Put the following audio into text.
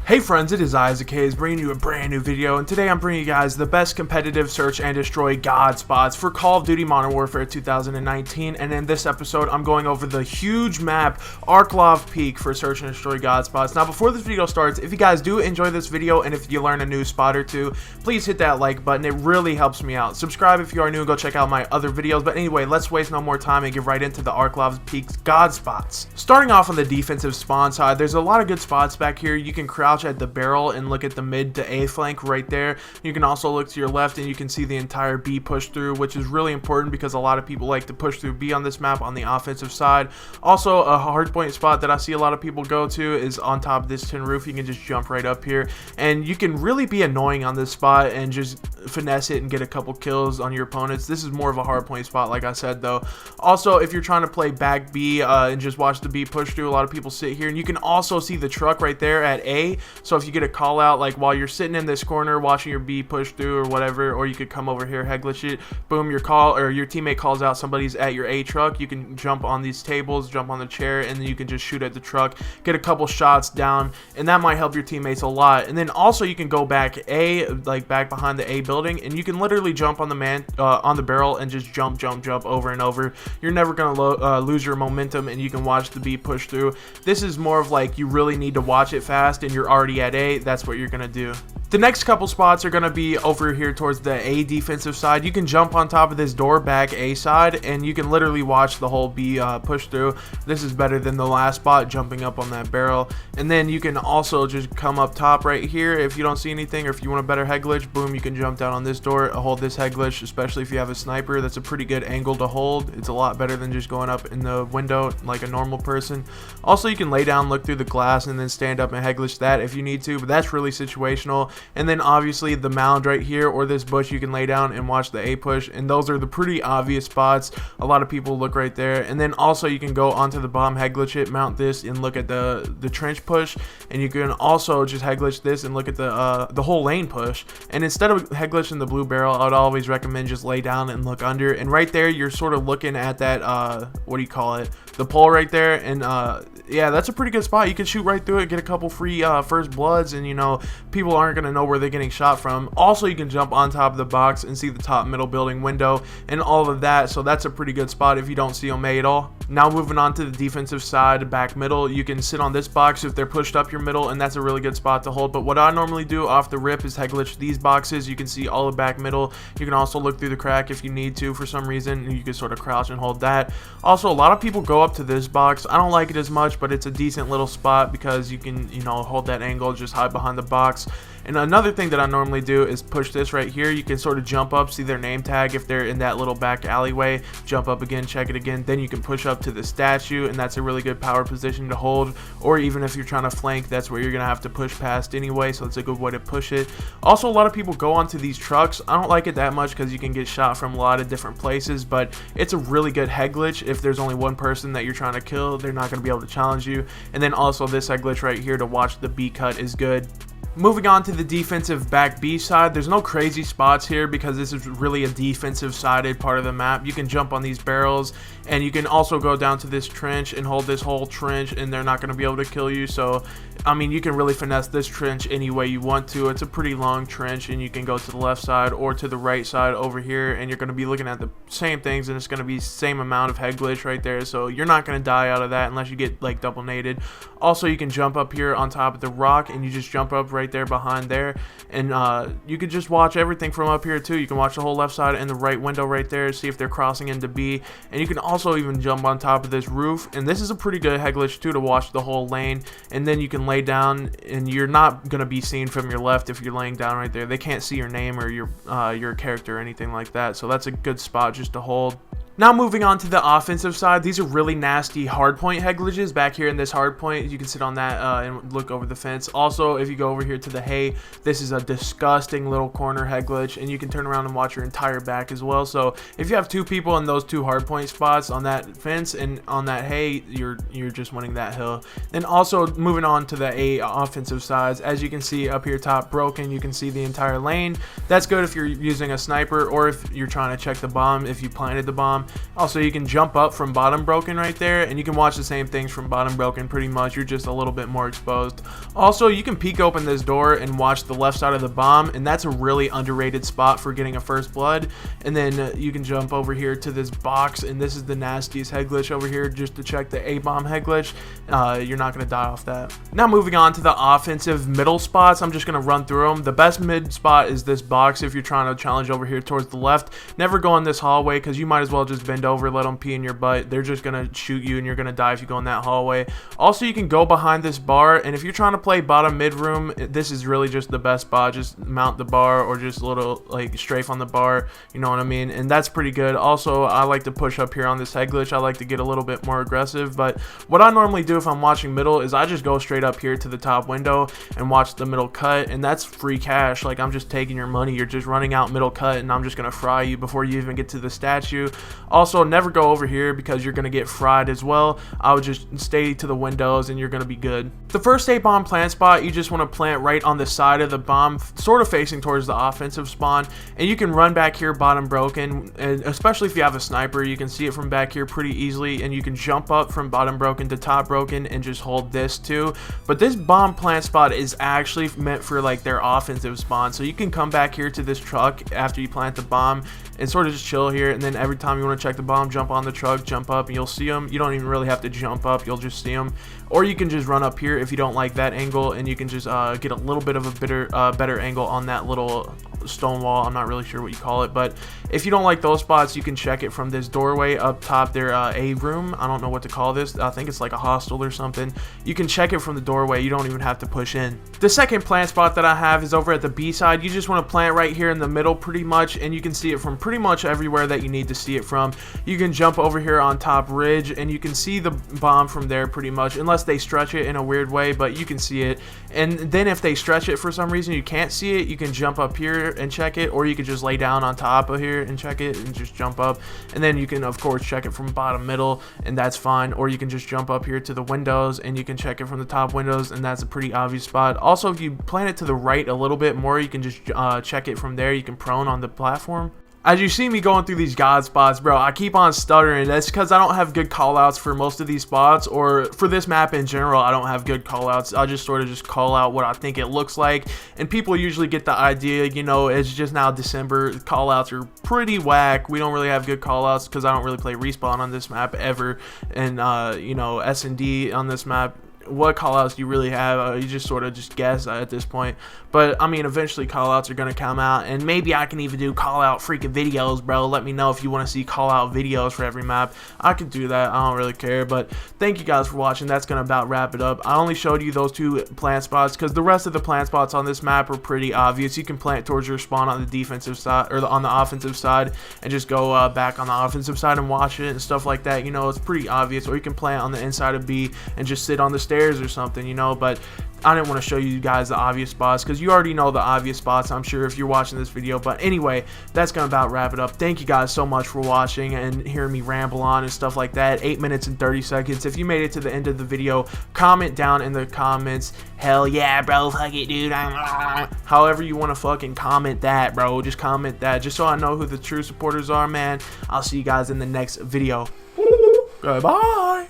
Hey friends, it is Isaac Hayes bringing you a brand new video, and today I'm bringing you guys the best competitive search and destroy God spots for Call of Duty Modern Warfare 2019, and in this episode I'm going over the huge map Arklov Peak for search and destroy God spots. Now before this video starts, if you guys do enjoy this video and if you learn a new spot or two, please hit that like button, it really helps me out. Subscribe if you are new and go check out my other videos, but anyway, let's waste no more time and get right into the Arklov Peak's God spots. Starting off on the defensive spawn side, there's a lot of good spots back here. You can crouch at the barrel and look at the mid to A flank right there. You can also look to your left and you can see the entire B push through, which is really important because a lot of people like to push through B on this map on the offensive side. Also, a hardpoint spot that I see a lot of people go to is on top of this tin roof. You can just jump right up here and you can really be annoying on this spot and just finesse it and get a couple kills on your opponents. This is more of a hardpoint spot, like I said though. Also, if you're trying to play back B and just watch the B push through, a lot of people sit here and you can also see the truck right there at A. So if you get a call out, like while you're sitting in this corner watching your B push through or whatever, or you could come over here, heglish it, boom, your teammate calls out somebody's at your A truck, you can jump on these tables, jump on the chair, and then you can just shoot at the truck, get a couple shots down, and that might help your teammates a lot. And then also you can go back A, like back behind the A building, and you can literally jump on the barrel and just jump over and over. You're never gonna lose your momentum, and you can watch the B push through. This is more of like you really need to watch it fast and you're already at A. That's what you're gonna do. The next couple spots are going to be over here towards the A defensive side. You can jump on top of this door back A side and you can literally watch the whole B push through. This is better than the last spot, jumping up on that barrel. And then you can also just come up top right here if you don't see anything, or if you want a better head glitch, boom, you can jump down on this door, hold this head glitch, especially if you have a sniper. That's a pretty good angle to hold. It's a lot better than just going up in the window like a normal person. Also, you can lay down, look through the glass, and then stand up and head glitch that if you need to, but that's really situational. And then obviously the mound right here or this bush, you can lay down and watch the A push, and those are the pretty obvious spots. A lot of people look right there. And then also you can go onto the bomb, head glitch it, mount this, and look at the trench push. And you can also just head glitch this and look at the whole lane push. And instead of head glitching the blue barrel, I would always recommend just lay down and look under. And right there you're sort of looking at that what do you call it, the pole right there. And yeah, that's a pretty good spot. You can shoot right through it, get a couple free first bloods, and you know, people aren't going to know where they're getting shot from. Also, you can jump on top of the box and see the top middle building window and all of that, so that's a pretty good spot if you don't see them at all. Now moving on to the defensive side, back middle, you can sit on this box if they're pushed up your middle, and that's a really good spot to hold. But what I normally do off the rip is head glitch these boxes. You can see all the back middle. You can also look through the crack if you need to for some reason, and you can sort of crouch and hold that. Also, a lot of people go up to this box. I don't like it as much, but it's a decent little spot because you can, you know, hold that angle, just hide behind the box. And another thing that I normally do is push this right here. You can sort of jump up, see their name tag if they're in that little back alleyway, jump up again, check it again, then you can push up to the statue, and that's a really good power position to hold. Or even if you're trying to flank, that's where you're gonna have to push past anyway, so it's a good way to push it. Also, a lot of people go onto these trucks. I don't like it that much because you can get shot from a lot of different places, but it's a really good head glitch. If there's only one person that you're trying to kill, they're not gonna be able to challenge you. And then also this head glitch right here to watch the B cut is good. Moving on to the defensive back B side, there's no crazy spots here because this is really a defensive sided part of the map. You can jump on these barrels, and you can also go down to this trench and hold this whole trench, and they're not going to be able to kill you. So I mean, you can really finesse this trench any way you want to. It's a pretty long trench, and you can go to the left side or to the right side over here, and you're going to be looking at the same things, and it's going to be the same amount of head glitch right there. So you're not going to die out of that unless you get like double naded. Also, you can jump up here on top of the rock, and you just jump up right there behind there, and you can just watch everything from up here too. You can watch the whole left side and the right window right there, see if they're crossing into B. And you can also even jump on top of this roof, and this is a pretty good head glitch too to watch the whole lane. And then you can lay down, and you're not going to be seen from your left if you're laying down right there. They can't see your name or your character or anything like that, so that's a good spot just to hold. Now moving on to the offensive side, these are really nasty hardpoint head glitches. Back here in this hardpoint, you can sit on that and look over the fence. Also, if you go over here to the hay, this is a disgusting little corner head glitch, and you can turn around and watch your entire back as well. So if you have two people in those two hardpoint spots on that fence and on that hay, you're just winning that hill. Then also moving on to the A offensive sides, as you can see up here top broken, you can see the entire lane. That's good if you're using a sniper or if you're trying to check the bomb, if you planted the bomb. bomb. Also, you can jump up from bottom broken right there, and you can watch the same things from bottom broken pretty much. You're just a little bit more exposed. Also, you can peek open this door and watch the left side of the bomb, and that's a really underrated spot for getting a first blood. And then you can jump over here to this box, and this is the nastiest head glitch over here just to check the A-bomb head glitch. You're not going to die off that. Now moving on to the offensive middle spots, I'm just going to run through them. The best mid spot is this box if you're trying to challenge over here towards the left. Never go in this hallway because you might as well just bend over, let them pee in your butt. They're just going to shoot you and you're going to die if you go in that hallway. Also, you can go behind this bar, and if you're trying to play bottom mid room, this is really just the best spot. Just mount the bar or just a little like strafe on the bar, you know what I mean, and that's pretty good. Also, I like to push up here on this head glitch. I like to get a little bit more aggressive, but what I normally do if I'm watching middle is I just go straight up here to the top window and watch the middle cut, and that's free cash. Like, I'm just taking your money. You're just running out middle cut, and I'm just gonna fry you before you even get to the statue. Also, never go over here because you're gonna get fried as well. I would just stay to the windows and you're gonna be good. The first A-bomb plant spot, you just want to plant right on the side of the bomb, sort of facing towards the offensive spawn, and you can run back here bottom broken, and especially if you have a sniper, you can see it from back here pretty easily, and you can jump up from bottom broken to top broken and just hold this too. But this bomb plant spot is actually meant for like their offensive spawn, so you can come back here to this truck after you plant the bomb and sort of just chill here, and then every time you want to check the bomb, jump on the truck, jump up, and you'll see them. You don't even really have to jump up, you'll just see them. Or you can just run up here if you don't like that angle, and you can just get a little bit of a better angle on that little stone wall. I'm not really sure what you call it, but if you don't like those spots, you can check it from this doorway up top there, a room. I don't know what to call this. I think it's like a hostel or something. You can check it from the doorway. You don't even have to push in. The second plant spot that I have is over at the B side. You just want to plant right here in the middle pretty much, and you can see it from pretty much everywhere that you need to see it from. You can jump over here on top ridge, and you can see the bomb from there pretty much, unless they stretch it in a weird way, but you can see it. And then if they stretch it for some reason you can't see it, you can jump up here and check it, or you could just lay down on top of here and check it and just jump up, and then you can of course check it from bottom middle, and that's fine. Or you can just jump up here to the windows and you can check it from the top windows, and that's a pretty obvious spot. Also, if you plant it to the right a little bit more, you can just check it from there. You can prone on the platform. As you see me going through these god spots, bro, I keep on stuttering. That's because I don't have good callouts for most of these spots, or for this map in general, I don't have good callouts. I just sort of just call out what I think it looks like, and people usually get the idea. You know, it's just now December. Callouts are pretty whack. We don't really have good callouts because I don't really play respawn on this map ever, and you know, SND on this map. What callouts do you really have? You just sort of just guess at this point. But I mean, eventually callouts are gonna come out, and maybe I can even do callout freaking videos, bro. Let me know if you want to see callout videos for every map. I could do that. I don't really care. But thank you guys for watching. That's gonna about wrap it up. I only showed you those two plant spots because the rest of the plant spots on this map are pretty obvious. You can plant towards your spawn on the defensive side, or on the offensive side, and just go back on the offensive side and watch it and stuff like that. You know, it's pretty obvious. Or you can plant on the inside of B and just sit on the stairs or something, you know. But I didn't want to show you guys the obvious spots because you already know the obvious spots, I'm sure, if you're watching this video. But anyway, that's gonna about wrap it up. Thank you guys so much for watching and hearing me ramble on and stuff like that. 8 minutes and 30 seconds. If you made it to the end of the video, comment down in the comments, hell yeah, bro, fuck it, dude. However you want to fucking comment that, bro, just comment that, just so I know who the true supporters are, man. I'll see you guys in the next video. Goodbye.